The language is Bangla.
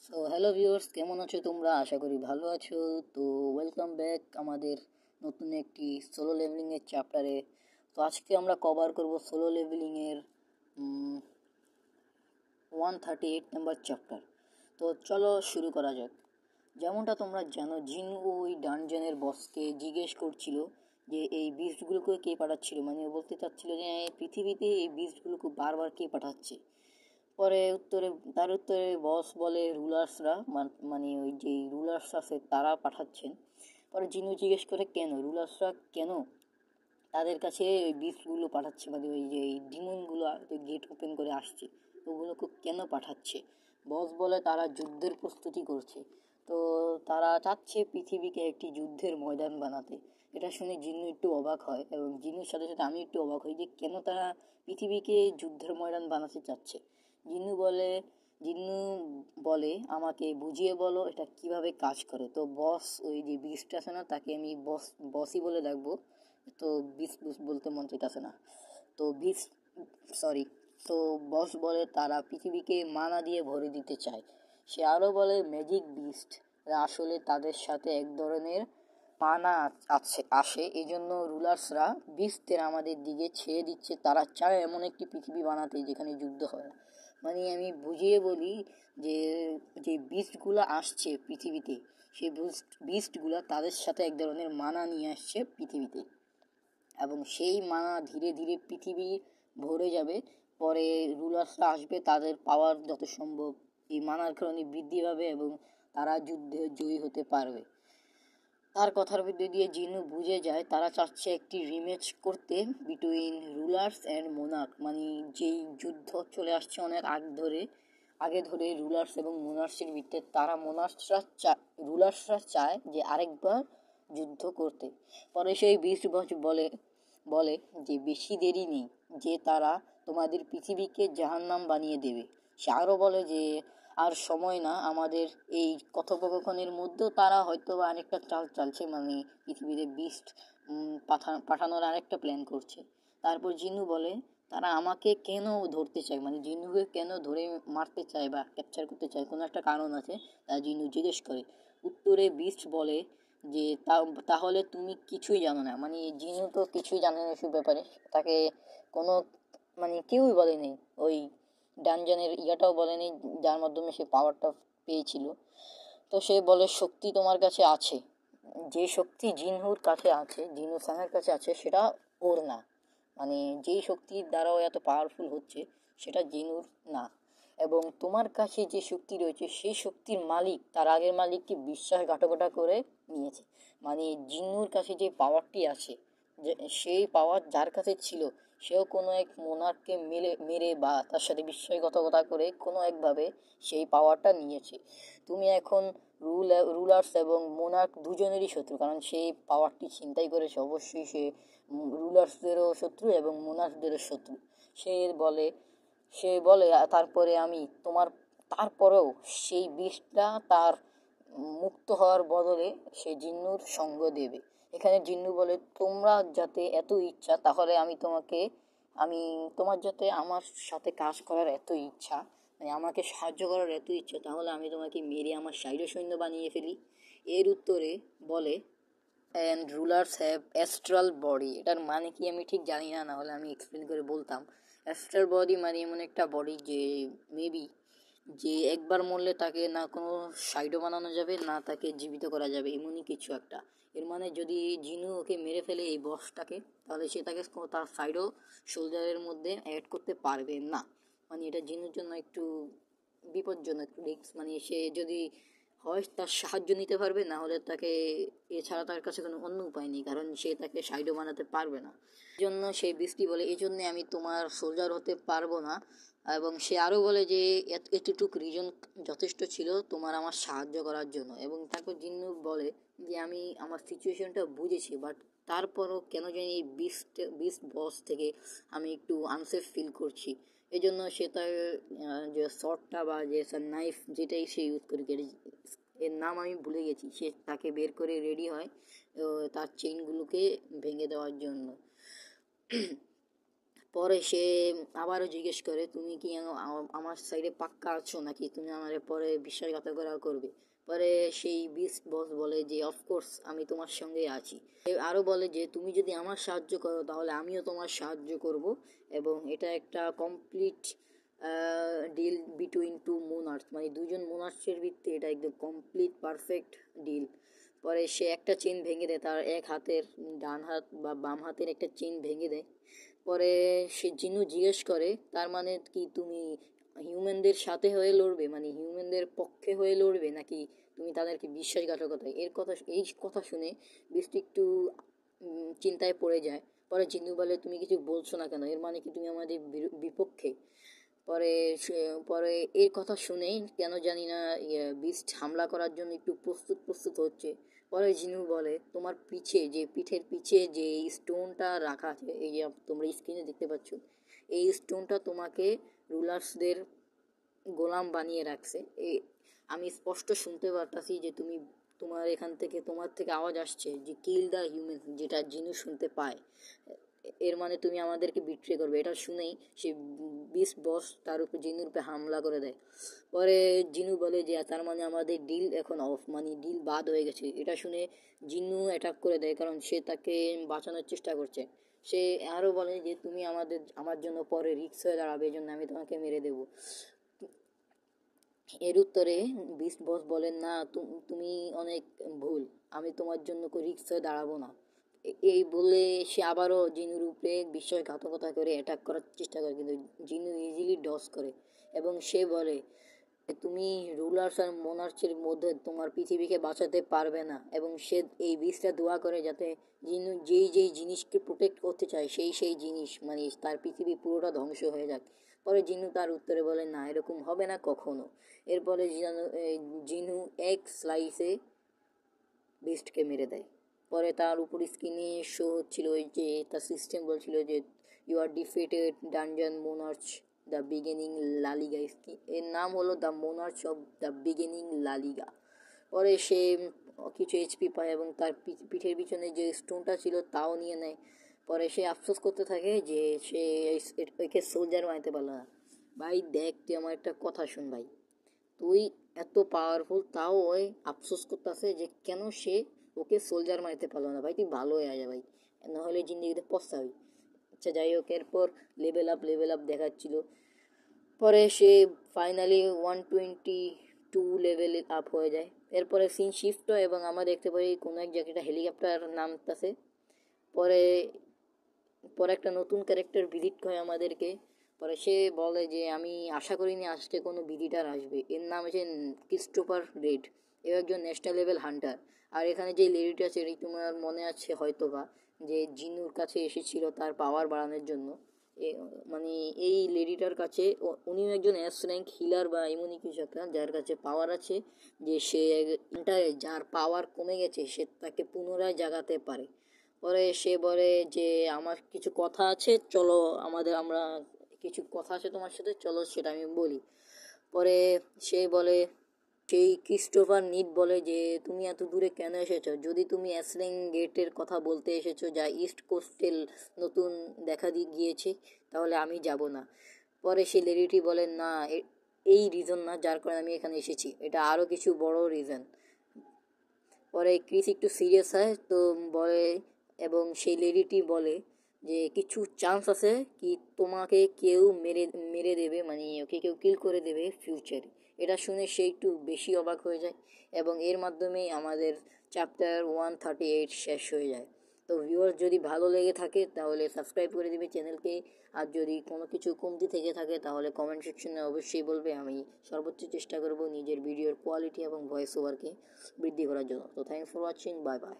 সো হ্যালো ভিউয়ার্স, কেমন আছো তোমরা? আশা করি ভালো আছো। তো ওয়েলকাম ব্যাক আমাদের নতুন একটি সোলো লেভেলিংয়ের চ্যাপ্টারে। তো আজকে আমরা কভার করব সোলো লেভেলিংয়ের 138 নাম্বার চ্যাপ্টার। তো চলো শুরু করা যাক। যেমনটা তোমরা জানো, জিন ওই ডানজনের বসকে জিজ্ঞেস করছিল যে এই বিস্টগুলোকে কে পাঠাচ্ছিল, মানে ও বলতে চাচ্ছিল যে পৃথিবীতে এই বিস্টগুলোকে বারবার কে পাঠাচ্ছে। পরে তার উত্তরে বস বলে রুলার্সরা, মানে ওই যে রুলার্স আছে তারা পাঠাচ্ছেন। পরে জিনু জিজ্ঞেস করে কেন রুলার্সরা কেন তাদের কাছে ওই বিস্টগুলো পাঠাচ্ছে, মানে ওই যে এই ডিমনগুলো গেট ওপেন করে আসছে ওগুলোকে কেন পাঠাচ্ছে। বস বলে তারা যুদ্ধের প্রস্তুতি করছে, তো তারা চাচ্ছে পৃথিবীকে একটি যুদ্ধের ময়দান বানাতে। এটা শুনে জিন্নু একটু অবাক হয়, এবং জিন্নুর সাথে সাথে আমি একটু অবাক হই যে কেন তারা পৃথিবীকে যুদ্ধের ময়দান বানাতে চাচ্ছে। জিন্নু বলে জিন্নু বলে আমাকে বুঝিয়ে বলো এটা কিভাবে কাজ করে। তো বস ওই যে বিস্ট আছে না, তাকে আমি বসই বলে ডাকবো। তো বিস বুস বলতে মন চাইতেছে না, তো বিস সরি। তো বস বলে তারা পৃথিবীকে মানা দিয়ে ভরে দিতে চায়। সে আরও বলে ম্যাজিক বিস্ট আসলে তাদের সাথে এক ধরনের মানা আসে, এই জন্য রুলার্সরা বিস্টদের আমাদের দিকে ছেড়ে দিচ্ছে। তারা চায় এমন একটি পৃথিবী বানাতে যেখানে যুদ্ধ হয়। মানে আমি বুঝিয়ে বলি যে যে বিস্টগুলো আসছে পৃথিবীতে, সেই বিস্টগুলো তাদের সাথে এক ধরনের মানা নিয়ে আসছে পৃথিবীতে, এবং সেই মানা ধীরে ধীরে পৃথিবী ভরে যাবে। পরে রুলার্সরা আসবে, তাদের পাওয়ার যত সম্ভব এই মানার কারণে বৃদ্ধি পাবে এবং তারা যুদ্ধে জয়ী হতে পারবে। তার কথার মধ্যে দিয়ে জিনু বুঝে যায় তারা চাচ্ছে একটি রিম্যাচ করতে বিটুইন রুলার্স অ্যান্ড মোনার্ক, মানে যেই যুদ্ধ চলে আসছে অনেক আগে ধরে রুলার্স এবং মোনার্সের ভিতরে। তারা রুলার্সরা চায় যে আরেকবার যুদ্ধ করতে। পরে সেই বিস্ট বস বলে বলে যে বেশি দেরি নেই, যে তারা তোমাদের পৃথিবীকে জাহান্নাম বানিয়ে দেবে। সে আরও বলে যে আর সময় না, আমাদের এই কথোপকথনের মধ্যেও তারা হয়তো আরেকটা চাল চালছে, মানে পৃথিবীতে বিস্ট পাঠানোর আরেকটা প্ল্যান করছে। তারপর জিনু বলে তারা আমাকে কেন ধরতে চায়, মানে জিনুকে কেন ধরে মারতে চায় বা ক্যাপচার করতে চায়, কোনো একটা কারণ আছে। তা জিনু জিজ্ঞেস করে। উত্তরে বিস্ট বলে যে তাহলে তুমি কিছুই জানো না। মানে জিনু তো কিছুই জানে না এসব ব্যাপারে, তাকে কোনো মানে কেউই বলেনি, ওই ডানজনের ইয়াটাও বলেনি যার মাধ্যমে সে পাওয়ারটা পেয়েছিল। তো সে বলে শক্তি তোমার কাছে আছে, যে শক্তি জিনহুর কাছে আছে, জিনু স্যানের কাছে আছে, সেটা ওর না। মানে যেই শক্তির দ্বারাও এত পাওয়ারফুল হচ্ছে সেটা জিনুর না। এবং তোমার কাছে যে শক্তি রয়েছে সেই শক্তির মালিক তার আগের মালিককে বিশ্বাসঘাতকতা করে নিয়েছে। মানে জিন্নুর কাছে যে পাওয়ারটি আছে, যে সেই পাওয়ার যার কাছে ছিল, সেও কোনো এক মোনার্ককে মেরে বা তার সাথে বিশ্বাসঘাতকতা করে কোনো একভাবে সেই পাওয়ারটা নিয়েছে। তুমি এখন রুলার্স এবং মোনার্ক দুজনেরই শত্রু, কারণ সেই পাওয়ারটি ছিনতাই করেছে। অবশ্যই সে রুলার্সদেরও শত্রু এবং মোনার্কদেরও শত্রু। সে বলে তারপরে আমি তারপরেও সেই বিষটা তার মুক্ত হওয়ার বদলে সে জিন্নুর সঙ্গ দেবে। এখানে জিন্নু বলে তোমরা যাতে এত ইচ্ছা, তাহলে আমি তোমার যাতে আমার সাথে কাজ করার এত ইচ্ছা, মানে আমাকে সাহায্য করার এত ইচ্ছা, তাহলে আমি তোমাকে মেরে আমার সৈন্য বানিয়ে ফেলি। এর উত্তরে বলে and rulers have Astral body. এটার মানে কি আমি ঠিক জানি না, নাহলে আমি এক্সপ্লেন করে বলতাম। অ্যাস্ট্রাল বডি মানে এমন একটা বডি যে মেবি যে একবার মরলে তাকে না কোনো সাইডও বানানো যাবে, না তাকে জীবিত করা যাবে, এমনই কিছু একটা। এর মানে যদি জিনু ওকে মেরে ফেলে এই বসটাকে, তাহলে সে তাকে তার সাইডও শোল্ডারের মধ্যে অ্যাড করতে পারবে না। মানে এটা জিনুর জন্য একটু বিপজ্জনক, একটু রিস্ক। মানে সে যদি হয় তার সাহায্য নিতে পারবে, না হলে তাকে এছাড়া তার কাছে কোনো অন্য উপায় নেই, কারণ সে তাকে সাইডও বানাতে পারবে না। এই জন্য সেই বৃষ্টি বলে এই জন্যে আমি তোমার সোলজার হতে পারবো না। এবং সে আরও বলে যে এতটুকু রিজন যথেষ্ট ছিল তোমার আমার সাহায্য করার জন্য। এবং তারপর জিন্নু বলে যে আমি আমার সিচুয়েশনটা বুঝেছি, বাট তারপরও কেন জানি এই বিস্ট বস থেকে আমি একটু আনসেফ ফিল করছি। এই জন্য সে তার যে শর্টটা বা যে নাইফ যেটাই সে ইউজ করে, এর নাম আমি ভুলে গেছি, সে তাকে বের করে রেডি হয় তার চেইনগুলোকে ভেঙে দেওয়ার জন্য। পরে সে আবারও জিজ্ঞেস করে, তুমি কি আমার সাইডে পাক্কা আছো নাকি তুমি আমার পরে বিশ্বাসঘাতকতা করবে? পরে সেই বিস্ট বস বলে যে অফকোর্স আমি তোমার সঙ্গে আছি। আরও বলে যে তুমি যদি আমার সাহায্য করো তাহলে আমিও তোমার সাহায্য করব, এবং এটা একটা কমপ্লিট ডিল বিটুইন টু মোনার্স, মানে দুজন মোনার্সের ভিত্তি এটা একদম কমপ্লিট পারফেক্ট ডিল। পরে সে একটা চেন ভেঙে দেয়, তার এক হাতের ডান হাত বা বাম হাতের একটা চেন ভেঙে দেয়। পরে সে জিনু জিজ্ঞেস করে, তার মানে কি তুমি হিউম্যানদের সাথে হয়ে লড়বে, মানে হিউম্যানদের পক্ষে হয়ে লড়বে, নাকি তুমি তাদেরকে বিশ্বাসঘাতকতা? এই কথা শুনে বিস্ট একটু চিন্তায় পড়ে যায়। পরে জিনু বলে, তুমি কিছু বলছো না কেন, এর মানে কি তুমি আমাদের বিপক্ষে? পরে পরে এই কথা শুনে কেন জানি না বিস্ট হামলা করার জন্য একটু প্রস্তুত হচ্ছে। পরে জিনু বলে, তোমার পিঠের পিছে যে স্টোনটা রাখা আছে, এই যে তোমরা স্ক্রিনে দেখতে পাচ্ছ, এই স্টোনটা তোমাকে রুলার্সদের গোলাম বানিয়ে রাখছে। আমি স্পষ্ট শুনতে পারতাছি যে তোমার থেকে আওয়াজ আসছে যে কিল দ্য হিউম্যান, যেটা জিনু শুনতে পায়। এর মানে তুমি আমাদেরকে বিট্রে করবে। এটা শুনেই সে বিস্ট বস তার উপর জিনুর উপরে হামলা করে দেয়। পরে জিনু বলে যে তার মানে আমাদের ডিল এখন অফ, মানে ডিল বাদ হয়ে গেছে। এটা শুনে জিনু অ্যাটাক করে দেয়, কারণ সে তাকে বাঁচানোর চেষ্টা করছে। সে আরও বলে যে তুমি আমার জন্য পরে রিস্ক হয়ে দাঁড়াবে, এই জন্য আমি তোমাকে মেরে দেবো। এর উত্তরে বিস্ট বস বলেন, না তুমি অনেক ভুল, আমি তোমার জন্য রিস্ক হয়ে দাঁড়াবো না। এই বলে সে আবারও জিনুর উপরে বিশ্বাসঘাতকতা করে অ্যাটাক করার চেষ্টা করে, কিন্তু জিনু ইজিলি ডস করে এবং সে বলে, তুমি রুলার্স আর মোনার্চের মধ্যে তোমার পৃথিবীকে বাঁচাতে পারবে না। এবং সে এই বিষটা দোয়া করে যাতে জিনু যেই জিনিসকে প্রোটেক্ট করতে চায় সেই জিনিস, মানে তার পৃথিবী পুরোটা ধ্বংস হয়ে যাক। পরে জিনু তার উত্তরে বলে, না এরকম হবে না কখনো। এরপরে জিনু এক স্লাইসে বিস্টকে মেরে দেয়। পরে তার উপর স্ক্রিনে শো হচ্ছিল ওই যে তার সিস্টেম বলছিল যে you are defeated dungeon monarch the beginning লালিগা। এর নাম হলো the monarch of the beginning লালিগা। পরে সে কিছু এইচপি পায় এবং তার পিঠের পিছনে যে স্টোনটা ছিল তাও নিয়ে নেয়। পরে সে আফসোস করতে থাকে যে সে একে সোলজার বানাতে পারলো না। ভাই দেখ, তুই আমার একটা কথা শুন ভাই, তুই এত পাওয়ারফুল তাও ওই আফসোস করতেছে যে কেন সে ওকে সোলজার মারতে পারলো না। ভাই তুই ভালো হয়ে আয় ভাই, নাহলে জিন্দিগিতে পস্তাবি। আচ্ছা যাই হোক, এরপর লেভেল আপ দেখাচ্ছিল। পরে সে ফাইনালি 122 লেভেল আপ হয়ে যায়। এরপরে সিন শিফট হয় এবং আমরা দেখতে পাই কোনো এক জায়গায় হেলিকপ্টার নামতেছে। পরে পরে একটা নতুন ক্যারেক্টার ভিজিট করে আমাদেরকে। পরে সে বলে যে আমি আশা করিনি আজকে কোনো ভিজিটার আসবে। এর নাম হচ্ছে ক্রিস্টোফার রেড। এ একজন ন্যাশনাল লেভেল হান্টার। আর এখানে যে লেডিটা আছে তোমার মনে আছে হয়তোবা, যে জিনুর কাছে এসেছিল তার পাওয়ার বাড়ানোর জন্য। মানে এই লেডিটার কাছে উনিও একজন এস র্যাঙ্ক হিলার বা এমনই কিছু একটা, যার কাছে পাওয়ার আছে যে সে যার পাওয়ার কমে গেছে সে তাকে পুনরায় জাগাতে পারে। পরে সে বলে যে আমার কিছু কথা আছে, চলো আমরা কিছু কথা আছে তোমার সাথে, চলো সেটা আমি বলি। পরে সে বলে, সেই ক্রিস্টোফার নিট বলে যে তুমি এত দূরে কেন এসেছো? যদি তুমি অ্যাসলিং গেটের কথা বলতে এসেছো যা ইস্ট কোস্টেল নতুন দেখা গিয়েছে, তাহলে আমি যাব না। পরে সে লেডিটি বলে, না এই রিজন না যার কারণে আমি এখানে এসেছি, এটা আরও কিছু বড় রিজন। পরে ক্রিস একটু সিরিয়াস হয় তো বলে, এবং সেই লেডিটি বলে যে কিছু চান্স আছে কি তোমাকে কেউ মেরে দেবে, মানে ওকে কেউ কিল করে দেবে ফিউচারে। এটা শুনে সে একটু বেশি অবাক হয়ে যায় এবং এর মাধ্যমেই আমাদের চ্যাপ্টার 138 শেষ হয়ে যায়। তো ভিউয়ার্স, যদি ভালো লেগে থাকে তাহলে সাবস্ক্রাইব করে দেবে চ্যানেলকে, আর যদি কোনো কিছু কমতি থেকে থাকে তাহলে কমেন্ট সেকশনে অবশ্যই বলবে। আমি সর্বোচ্চ চেষ্টা করব নিজের ভিডিওর কোয়ালিটি এবং ভয়েস ওভারকে বৃদ্ধি করার জন্য। তো thanks for watching, bye bye.